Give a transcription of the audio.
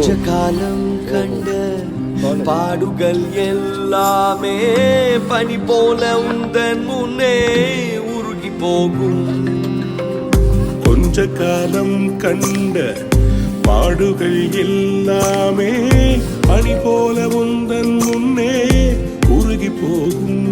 கொஞ்ச காலம் கண்ட பாடுகள் எல்லாமே பனி போல உந்தன் முன்னே உருகி போகும். கொஞ்ச காலம் கண்ட பாடுகள் எல்லாமே பனி போல உந்தன் முன்னே உருகி போகும்.